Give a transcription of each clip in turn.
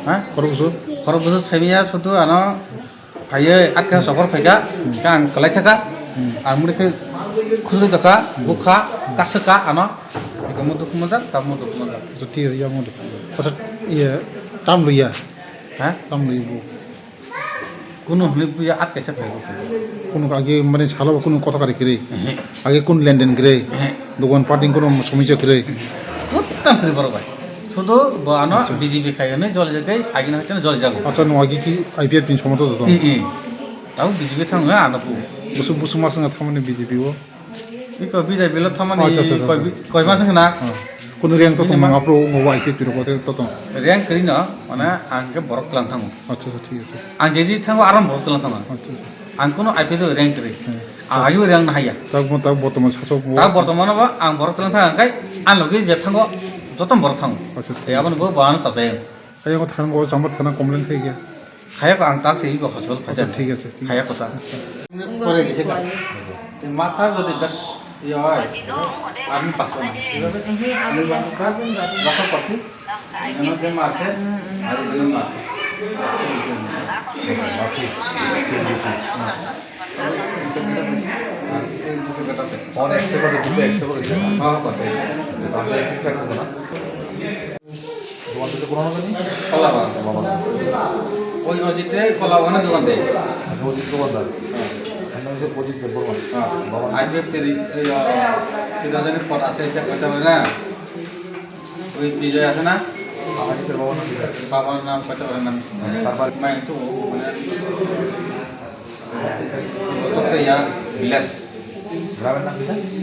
hah Korbusu. khorobus saimiya sutu ano phaiye atka sokor phaiga kang kalai thaka amuri khai khuzuri taka bukha kasaka ano ikamu dukumajak tamu dukumajak Zuti ya mau. Pasal iya tam lu ya. hah Tam lu ibu. kuno hni puya at kaisa phaigo কোনো আগে মানে ছালো কোনো কথা কারে করে আগে কোন লেনদেন করে দোকান পাটিং কোনো সমস্যা করে kutam khri boro bai শুধু ano বিজেপি খাইনে জল জায়গায় আগিনা হচ্ছে জল যাবো আচ্ছা নো আগে কি আইপিএল পিন সমত তো তাও বিজেপি থাঙ্গ আনবো বুসু বুসু মাস না থামনে বিজেপি ও ইকো বিজেপি ল থামানি আচ্ছা, আচ্ছা, কয় মাস না কোন রেং তো তোমা আপরো ও আইপিএল পিন কতে তো রেং করিনো মানে আঙ্কে বরক তলান থাঙ্গো আচ্ছা ঠিক আছে আং যেদি থাঙ্গো আরাম বরক তলান থাঙ্গো আচ্ছা আং কোনো আইপিএল রেং করি আয়ু রেং না হাইয়া তাও বর্তমান শাসক তা বর্তমানে বা আং বরক তলান থাঙ্গাই আং লগে যে থাঙ্গো যতম বরক থাঙ্গো আচ্ছা এই আবার বো বানো তাজায় আই আমার থান গো জামাত থানা কমপ্লেন খাই গিয়া খায়াক আং তাক সেই হসপিটাল আচ্ছা ফাজা ঠিক আছে খায়া কথা করে গেছে গা মাথা যদি ইয়ে হয় আমি পাসবো না এভাবে আমি মাথা রক্ষা করছি এমন যে মারছে আর এগুলো মারছে অনেক করে দুটো একশো করে খাওয়া কথা আমরা একটু রাখবো না দোকান থেকে কোনো কলা বাগান ওই অজিতে কলা বাগানের দোকান দেয় অজিত দোকানদার অজিত বর্মন আইপিএফ তিরাজনের পদ আছে এটা কইতে পারে না ওই বিজয় আছে না অজিতের বাবার নাম কইতে পারে না তারপর মাইন তো মানে তো ইয়া বিলাস গ্রামের নাম কি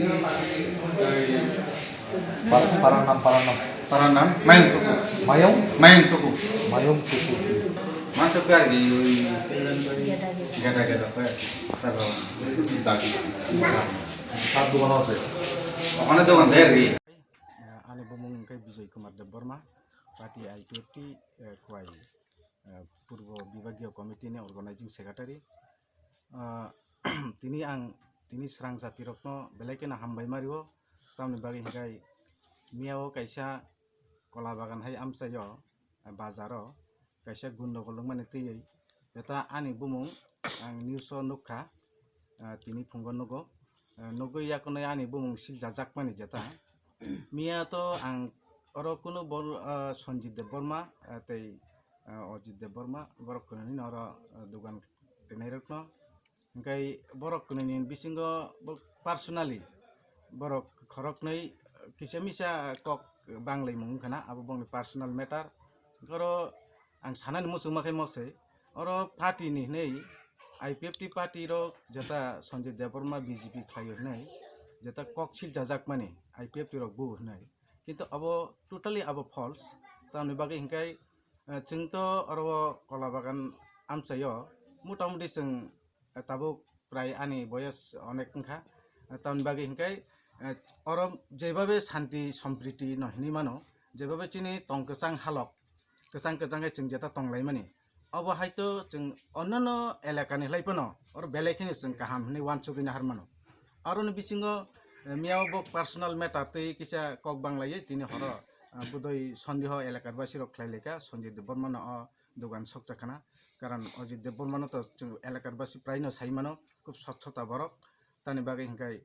পারার নাম মায়ং টুকু মায়ং টুকু মাংস কার গই ওই গেদা গেদা হয় তারপর দাগি তার দোকান আছে ওখানে দোকান দেয় গই आने बुमुं उनके विजय कुमार देवबर्मा पार्टी आईपीएफटी खुआई पूर्व विभागीय कमिटी ने अर्गेनाइजिंग सेक्रेटारि तिनी स्रां जाति रत्न बेलायकेना हामबाय मारियो तामनि बागै हिगाय मियाव कायसा कला बागान हाय आमसायो बाजारो कायसा गुन्डगल माने तैयै जेता आनि बुमुं आं निउस नुखा तिनी फुंग नगो याकनो आनि बुमुं सिल जाजाक माने जेता मिया तो आं अरो कुनो बर सन्जित देवबर्मा तै अजित देवबर्मा बरक कुननि नर दुगान रेनाय रत्न ओंखाय बरक कुननि बिसिंगो पार्सोनाली बरक खरकनै किसा मिसा कक बांलाय मुं खाना आबो बंनि पार्सोनाल मेटार गरो आं सानानि मुसुमाखै मसै अरो पार्टी नि नै आईपीएफटी पार्टी रो जेता सन्जित देवबर्मा बीजेपी खायो नै जेता ककसिल जाजाक माने आईपीएफटी रो बु नै किन्तु अब टोटाली अब फल्स तामनि बागै हिंखाय जोंथ' अरो कला बागान आमसायो मुटामुटि जों ताबो प्राय आनि बयस अनेक ओंखा तामनि बागै हिंखाय अरो जेबाबे शान्ति सम्प्रीति नहिनि मानो जेबाबे चिनि तंकसां हालक कचां जों जेता तंलाय माने अब हायतो जों अन्नन एलाकानि लायपनो अरो बेलायखिनि जों काहाम नि वानसुगिना हारमानो आरो बिसिंगो मियाव बक पार्सोनाल मेटार तै किसा कक बांलायै तिनि हर बुदय सन्देह एलाकार बासि रक खायलेका सन्जित देवबर्मा दुगान सकजाखाना कारण अजित देवबर्मा तो एलाकार बासि प्रायनो साइमानो खूब स्वच्छता बरक तानि बागै हिंखाय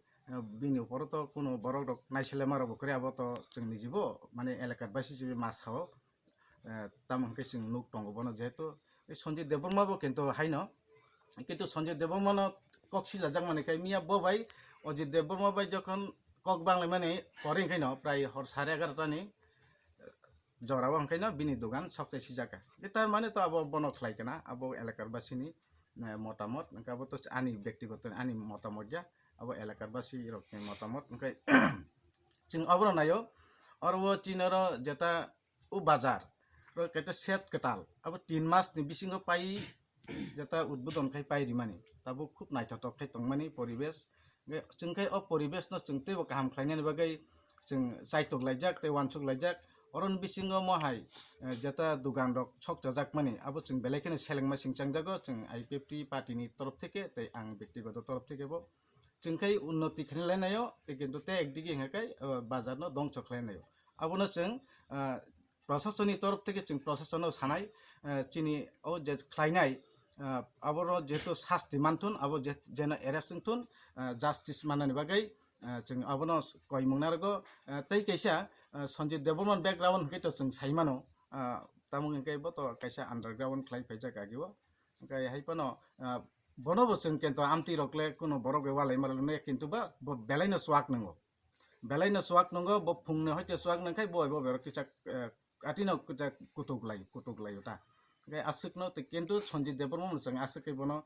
बिनि उपर तो कोनो बरक रक नायसेले मारबो करे अब तो जों निजिबो माने एलाकार बासि जिबि मासाव ताम हिंखाय जों नुक दंगबनो जेहेतु सन्जित देवबर्माबो किन्तु हायनो किन्तु सन्जित देवबर्मा ककसि जाजाक माने खाय मिया बबाय अजित देवबर्मा बाय जखन कक बांलाय माने करे ओंखायनो प्राय हर 11:30 जराव ओंखायनो बिनि दुगान सकतायसि जाका तार माने तो अब बनो खलायकना अब एलाकार बासिनि मतामत ओंखाय अब तो आनि व्यक्तिगत आनि मतामत जा अब एलाकार बासि रकनि मतामत ओंखाय जों अब नायो अरबो चिनर जेता उ बाजार र केता सेट कटाल अब 3 मास नि बिसिंगो पाइ जेता उद्बोधन खाय पाइरि माने ताबो खूब नायथावथाव खाय तंमानि परिबेश जोंखाय अ परिबेश न जोंते गाहाम खायनायनि बागै जों साइटक लायजाक ते वानसुक लायजाक अरन बिसिंगो महाय जेता दुगान रक छक जाजाक माने अब जों बेलायखिनि सेलेंमा सिंचांजागो जों आईपीएफटी पार्टीनि तरफ थेके ते आं व्यक्तिगत तरफ थेकेबो जोंखाय उन्नति खालायनायो किन्तु ते एकदिगे हेकाय बाजार न दंस खालायनायो अबनो जों প্রশাসনিক তরফ থেকে जों প্রশাসনাव সানাই চিনি ও যে খ্লাইনাই আবর যেহেতু শাস্তি মানতুন আবো যেন এরেস্ট তুন জাস্টিস মানাनि बागै जों আবনো কই মংনারগো তৈ কাইসা সঞ্জিত দেববর্মন ব্যাকগ্রাউন্ড হইতো जों সাইমানো তামুং ইনকাইবো তো কাইসা আন্ডারগ্রাউন্ড খ্লাই ফাইজা গাগিও ओमफ्राय हाइपानो बनोबो जों किन्तु आमति रकले कुनो बरक वालाय मारलने किन्तु बा बेलायनो सुवाक नंगो बेलायनो सुवाक नंगो ब फुंनो हयते सुवाक नंखाय बय बय किसा आटिनो कुटुक लायो ता ओमफ्राय आसुकनो किन्तु सञ्जित देबबर्मन जों आसुकै बनो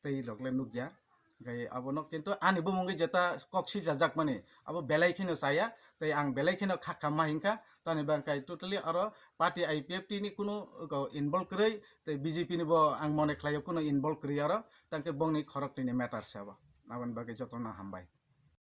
तै रकले नुगिया ओमफ्राय आबनो किन्तु आनिबो मुंगै जेता कक्सि जाजाक माने अब बेलायखिनो साया तै आं बेलायखिनो खाखामा हिंखा तानि बांकाय टोटली आरो पार्टी आईपीएफटी नि कुनो इनभल्व करै तै बीजेपी नि बो आं मने ख्लायो कुनो इनभल्व करै आरो तांके बंनि खरकनि मैटर साबा नावन बागै जतन हामबाय।